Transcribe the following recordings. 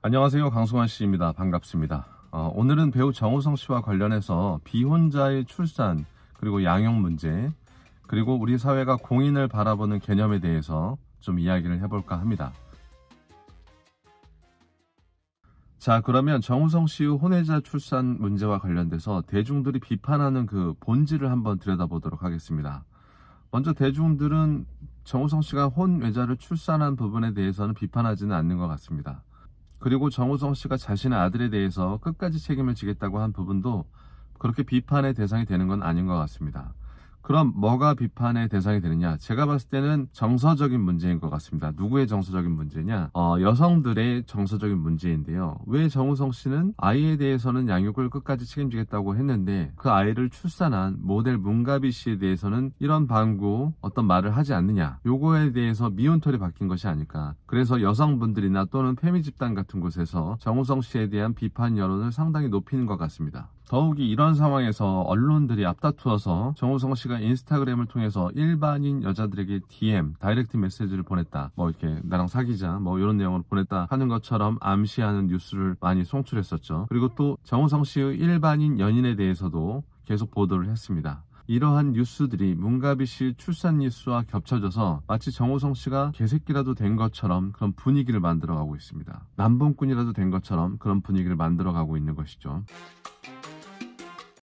안녕하세요. 강승환 씨입니다. 반갑습니다. 오늘은 배우 정우성 씨와 관련해서 비혼자의 출산, 그리고 양육 문제, 그리고 우리 사회가 공인을 바라보는 개념에 대해서 좀 이야기를 해볼까 합니다. 자, 그러면 정우성 씨의 혼외자 출산 문제와 관련돼서 대중들이 비판하는 그 본질을 한번 들여다보도록 하겠습니다. 먼저 대중들은 정우성 씨가 혼외자를 출산한 부분에 대해서는 비판하지는 않는 것 같습니다. 그리고 정우성 씨가 자신의 아들에 대해서 끝까지 책임을 지겠다고 한 부분도 그렇게 비판의 대상이 되는 건 아닌 것 같습니다. 그럼 뭐가 비판의 대상이 되느냐? 제가 봤을 때는 정서적인 문제인 것 같습니다. 누구의 정서적인 문제냐? 여성들의 정서적인 문제인데요. 왜 정우성 씨는 아이에 대해서는 양육을 끝까지 책임지겠다고 했는데 그 아이를 출산한 모델 문가비 씨에 대해서는 이런 방구 어떤 말을 하지 않느냐? 요거에 대해서 미운털이 박힌 것이 아닐까? 그래서 여성분들이나 또는 페미 집단 같은 곳에서 정우성 씨에 대한 비판 여론을 상당히 높이는 것 같습니다. 더욱이 이런 상황에서 언론들이 앞다투어서 정우성 씨가 인스타그램을 통해서 일반인 여자들에게 DM, 다이렉트 메시지를 보냈다. 이렇게 나랑 사귀자. 이런 내용을 보냈다 하는 것처럼 암시하는 뉴스를 많이 송출했었죠. 그리고 또 정우성 씨의 일반인 연인에 대해서도 계속 보도를 했습니다. 이러한 뉴스들이 문가비 씨 출산 뉴스와 겹쳐져서 마치 정우성 씨가 개새끼라도 된 것처럼 그런 분위기를 만들어가고 있습니다. 남봉꾼이라도 된 것처럼 그런 분위기를 만들어가고 있는 것이죠.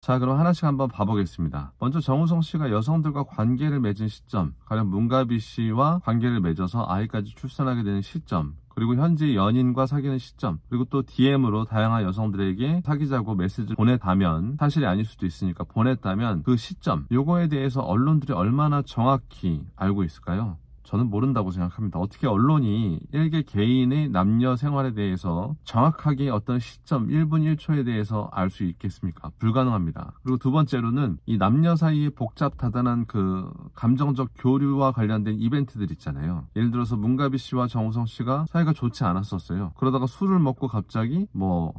자, 그럼 하나씩 한번 봐보겠습니다. 먼저 정우성 씨가 여성들과 관계를 맺은 시점, 가령 문가비 씨와 관계를 맺어서 아이까지 출산하게 되는 시점, 그리고 현재 연인과 사귀는 시점, 그리고 또 DM으로 다양한 여성들에게 사귀자고 메시지를 보냈다면, 사실이 아닐 수도 있으니까 보냈다면 그 시점, 요거에 대해서 언론들이 얼마나 정확히 알고 있을까요? 저는 모른다고 생각합니다. 어떻게 언론이 일개 개인의 남녀 생활에 대해서 정확하게 어떤 시점 1분 1초에 대해서 알 수 있겠습니까? 불가능합니다. 그리고 두 번째로는 이 남녀 사이의 복잡다단한 그 감정적 교류와 관련된 이벤트들 있잖아요. 예를 들어서 문가비 씨와 정우성 씨가 사이가 좋지 않았었어요. 그러다가 술을 먹고 갑자기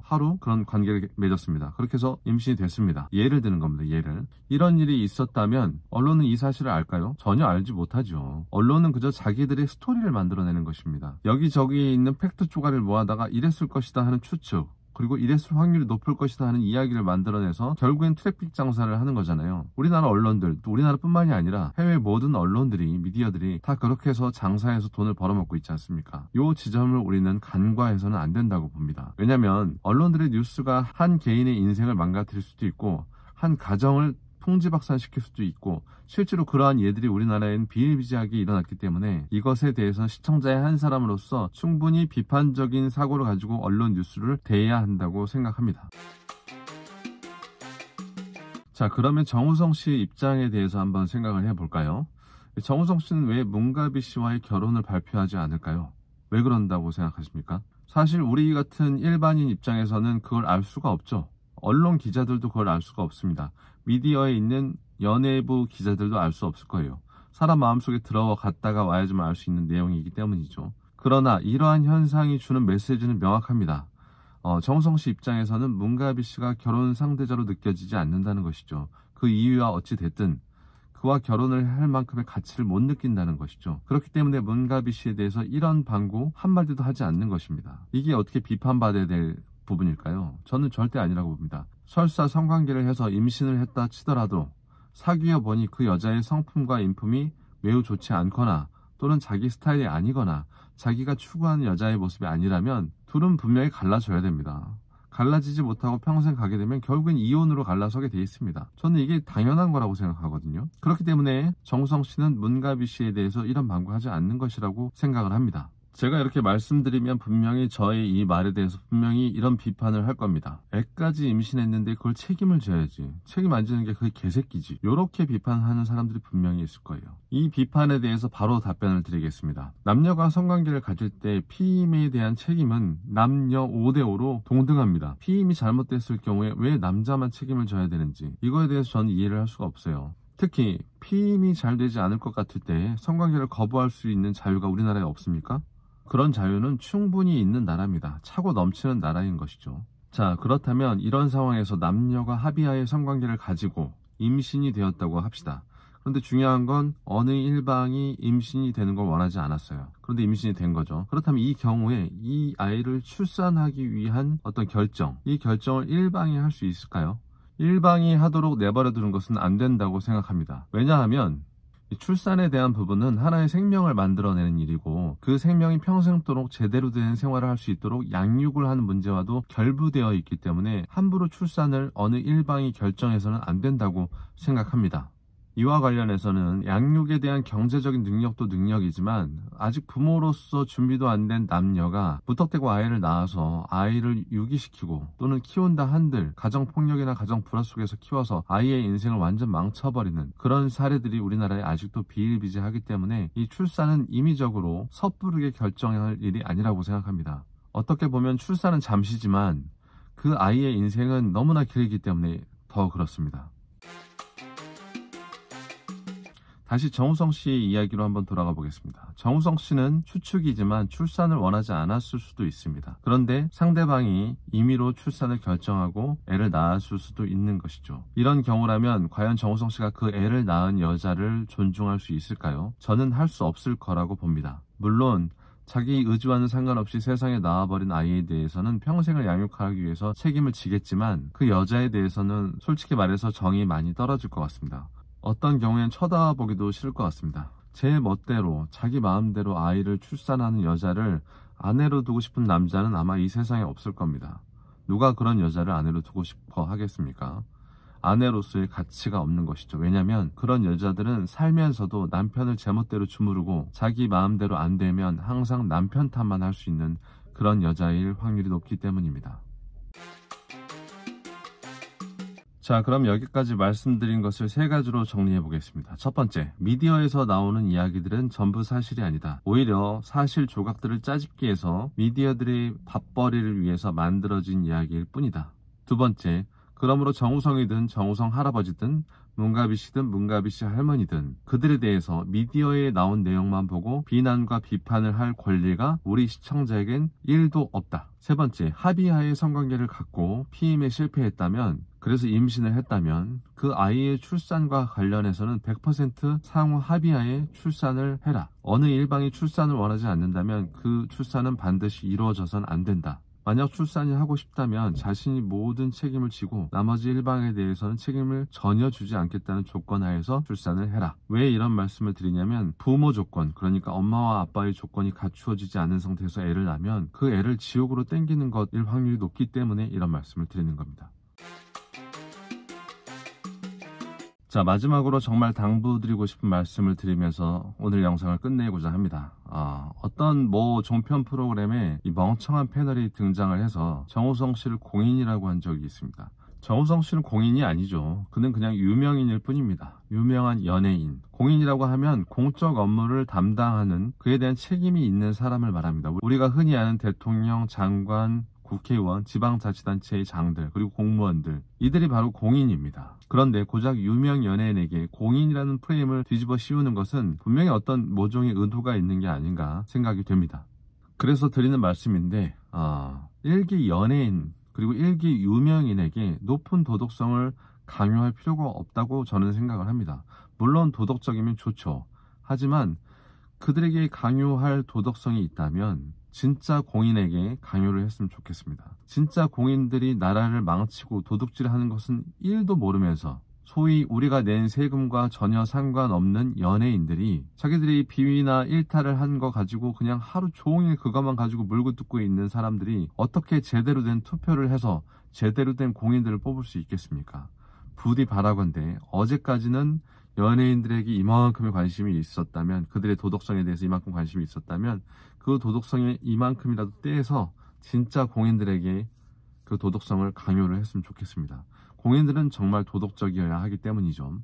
하루 그런 관계를 맺었습니다. 그렇게 해서 임신이 됐습니다. 예를 드는 겁니다. 예를. 이런 일이 있었다면 언론은 이 사실을 알까요? 전혀 알지 못하죠. 언론은 그저 자기들의 스토리를 만들어내는 것입니다. 여기저기 있는 팩트 쪼가리를 모아다가 이랬을 것이다 하는 추측, 그리고 이랬을 확률이 높을 것이다 하는 이야기를 만들어내서 결국엔 트래픽 장사를 하는 거잖아요. 우리나라 언론들, 또 우리나라뿐만이 아니라 해외 모든 언론들이, 미디어들이 다 그렇게 해서 장사해서 돈을 벌어먹고 있지 않습니까? 이 지점을 우리는 간과해서는 안 된다고 봅니다. 왜냐하면 언론들의 뉴스가 한 개인의 인생을 망가뜨릴 수도 있고 한 가정을 통지박산시킬 수도 있고 실제로 그러한 예들이 우리나라에는 비일비재하게 일어났기 때문에 이것에 대해서 시청자의 한 사람으로서 충분히 비판적인 사고를 가지고 언론 뉴스를 대해야 한다고 생각합니다. 자, 그러면 정우성 씨 입장에 대해서 한번 생각을 해볼까요? 정우성 씨는 왜 문가비 씨와의 결혼을 발표하지 않을까요? 왜 그런다고 생각하십니까? 사실 우리 같은 일반인 입장에서는 그걸 알 수가 없죠. 언론 기자들도 그걸 알 수가 없습니다. 미디어에 있는 연예부 기자들도 알 수 없을 거예요. 사람 마음속에 들어갔다가 와야지만 알 수 있는 내용이기 때문이죠. 그러나 이러한 현상이 주는 메시지는 명확합니다. 정우성 씨 입장에서는 문가비 씨가 결혼 상대자로 느껴지지 않는다는 것이죠. 그 이유와 어찌 됐든 그와 결혼을 할 만큼의 가치를 못 느낀다는 것이죠. 그렇기 때문에 문가비 씨에 대해서 이런 방구 한마디도 하지 않는 것입니다. 이게 어떻게 비판받아야 될 부분일까요? 저는 절대 아니라고 봅니다. 설사 성관계를 해서 임신을 했다 치더라도 사귀어 보니 그 여자의 성품과 인품이 매우 좋지 않거나 또는 자기 스타일이 아니거나 자기가 추구하는 여자의 모습이 아니라면 둘은 분명히 갈라져야 됩니다. 갈라지지 못하고 평생 가게 되면 결국엔 이혼으로 갈라서게 돼 있습니다. 저는 이게 당연한 거라고 생각하거든요. 그렇기 때문에 정우성 씨는 문가비 씨에 대해서 이런 방구하지 않는 것이라고 생각을 합니다. 제가 이렇게 말씀드리면 분명히 저의 이 말에 대해서 분명히 이런 비판을 할 겁니다. 애까지 임신했는데 그걸 책임을 져야지. 책임 안 지는 게 그게 개새끼지. 이렇게 비판하는 사람들이 분명히 있을 거예요. 이 비판에 대해서 바로 답변을 드리겠습니다. 남녀가 성관계를 가질 때 피임에 대한 책임은 남녀 5대5로 동등합니다. 피임이 잘못됐을 경우에 왜 남자만 책임을 져야 되는지 이거에 대해서 저는 이해를 할 수가 없어요. 특히 피임이 잘 되지 않을 것 같을 때 성관계를 거부할 수 있는 자유가 우리나라에 없습니까? 그런 자유는 충분히 있는 나라입니다. 차고 넘치는 나라인 것이죠. 자, 그렇다면 이런 상황에서 남녀가 합의하에 성관계를 가지고 임신이 되었다고 합시다. 그런데 중요한 건 어느 일방이 임신이 되는 걸 원하지 않았어요. 그런데 임신이 된 거죠. 그렇다면 이 경우에 이 아이를 출산하기 위한 어떤 결정, 이 결정을 일방이 할 수 있을까요? 일방이 하도록 내버려 두는 것은 안 된다고 생각합니다. 왜냐하면 이 출산에 대한 부분은 하나의 생명을 만들어내는 일이고, 그 생명이 평생도록 제대로 된 생활을 할 수 있도록 양육을 하는 문제와도 결부되어 있기 때문에 함부로 출산을 어느 일방이 결정해서는 안 된다고 생각합니다. 이와 관련해서는 양육에 대한 경제적인 능력도 능력이지만, 아직 부모로서 준비도 안 된 남녀가 무턱대고 아이를 낳아서 아이를 유기시키고 또는 키운다 한들 가정폭력이나 가정 불화 속에서 키워서 아이의 인생을 완전 망쳐버리는 그런 사례들이 우리나라에 아직도 비일비재하기 때문에 이 출산은 임의적으로 섣부르게 결정할 일이 아니라고 생각합니다. 어떻게 보면 출산은 잠시지만 그 아이의 인생은 너무나 길기 때문에 더 그렇습니다. 다시 정우성 씨의 이야기로 한번 돌아가 보겠습니다. 정우성 씨는 추측이지만 출산을 원하지 않았을 수도 있습니다. 그런데 상대방이 임의로 출산을 결정하고 애를 낳았을 수도 있는 것이죠. 이런 경우라면 과연 정우성 씨가 그 애를 낳은 여자를 존중할 수 있을까요? 저는 할 수 없을 거라고 봅니다. 물론 자기 의지와는 상관없이 세상에 나와버린 아이에 대해서는 평생을 양육하기 위해서 책임을 지겠지만, 그 여자에 대해서는 솔직히 말해서 정이 많이 떨어질 것 같습니다. 어떤 경우엔 쳐다보기도 싫을 것 같습니다. 제 멋대로 자기 마음대로 아이를 출산하는 여자를 아내로 두고 싶은 남자는 아마 이 세상에 없을 겁니다. 누가 그런 여자를 아내로 두고 싶어 하겠습니까? 아내로서의 가치가 없는 것이죠. 왜냐하면 그런 여자들은 살면서도 남편을 제멋대로 주무르고 자기 마음대로 안 되면 항상 남편 탓만 할 수 있는 그런 여자일 확률이 높기 때문입니다. 자, 그럼 여기까지 말씀드린 것을 세 가지로 정리해 보겠습니다. 첫 번째, 미디어에서 나오는 이야기들은 전부 사실이 아니다. 오히려 사실 조각들을 짜집기 해서 미디어들의 밥벌이를 위해서 만들어진 이야기일 뿐이다. 두 번째, 그러므로 정우성이든 정우성 할아버지든 문가비 씨든 문가비 씨 할머니든 그들에 대해서 미디어에 나온 내용만 보고 비난과 비판을 할 권리가 우리 시청자에겐 1도 없다. 세 번째, 합의하에 성관계를 갖고 피임에 실패했다면, 그래서 임신을 했다면 그 아이의 출산과 관련해서는 100% 상호 합의하에 출산을 해라. 어느 일방이 출산을 원하지 않는다면 그 출산은 반드시 이루어져선 안 된다. 만약 출산이 하고 싶다면 자신이 모든 책임을 지고 나머지 일방에 대해서는 책임을 전혀 주지 않겠다는 조건 하에서 출산을 해라. 왜 이런 말씀을 드리냐면, 부모 조건, 그러니까 엄마와 아빠의 조건이 갖추어지지 않은 상태에서 애를 낳으면 그 애를 지옥으로 땡기는 것일 확률이 높기 때문에 이런 말씀을 드리는 겁니다. 자, 마지막으로 정말 당부드리고 싶은 말씀을 드리면서 오늘 영상을 끝내고자 합니다. 어떤 종편 프로그램에 이 멍청한 패널이 등장을 해서 정우성 씨를 공인이라고 한 적이 있습니다. 정우성 씨는 공인이 아니죠. 그는 그냥 유명인일 뿐입니다. 유명한 연예인. 공인이라고 하면 공적 업무를 담당하는, 그에 대한 책임이 있는 사람을 말합니다. 우리가 흔히 아는 대통령, 장관, 국회의원, 지방자치단체의 장들, 그리고 공무원들, 이들이 바로 공인입니다. 그런데 고작 유명 연예인에게 공인이라는 프레임을 뒤집어 씌우는 것은 분명히 어떤 모종의 의도가 있는 게 아닌가 생각이 됩니다. 그래서 드리는 말씀인데, 일기 연예인 그리고 일기 유명인에게 높은 도덕성을 강요할 필요가 없다고 저는 생각을 합니다. 물론 도덕적이면 좋죠. 하지만 그들에게 강요할 도덕성이 있다면 진짜 공인에게 강요를 했으면 좋겠습니다. 진짜 공인들이 나라를 망치고 도둑질하는 것은 1도 모르면서 소위 우리가 낸 세금과 전혀 상관없는 연예인들이 자기들이 비위나 일탈을 한 거 가지고 그냥 하루 종일 그것만 가지고 물고 뜯고 있는 사람들이 어떻게 제대로 된 투표를 해서 제대로 된 공인들을 뽑을 수 있겠습니까? 부디 바라건대 어제까지는 연예인들에게 이만큼의 관심이 있었다면, 그들의 도덕성에 대해서 이만큼 관심이 있었다면 그 도덕성의 이만큼이라도 떼서 진짜 공인들에게 그 도덕성을 강요를 했으면 좋겠습니다. 공인들은 정말 도덕적이어야 하기 때문이죠.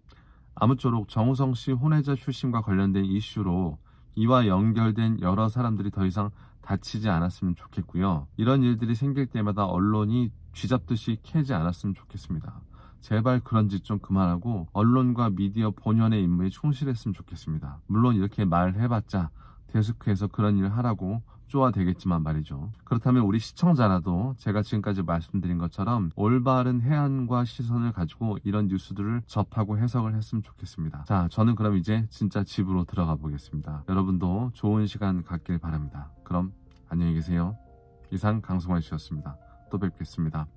아무쪼록 정우성 씨 혼외자 출신과 관련된 이슈로 이와 연결된 여러 사람들이 더 이상 다치지 않았으면 좋겠고요. 이런 일들이 생길 때마다 언론이 쥐잡듯이 캐지 않았으면 좋겠습니다. 제발 그런 짓 좀 그만하고 언론과 미디어 본연의 임무에 충실했으면 좋겠습니다. 물론 이렇게 말해봤자 데스크에서 그런 일을 하라고 극조화되겠지만 말이죠. 그렇다면 우리 시청자라도 제가 지금까지 말씀드린 것처럼 올바른 해안과 시선을 가지고 이런 뉴스들을 접하고 해석을 했으면 좋겠습니다. 자, 저는 그럼 이제 진짜 집으로 들어가 보겠습니다. 여러분도 좋은 시간 갖길 바랍니다. 그럼 안녕히 계세요. 이상 강승환 씨였습니다. 또 뵙겠습니다.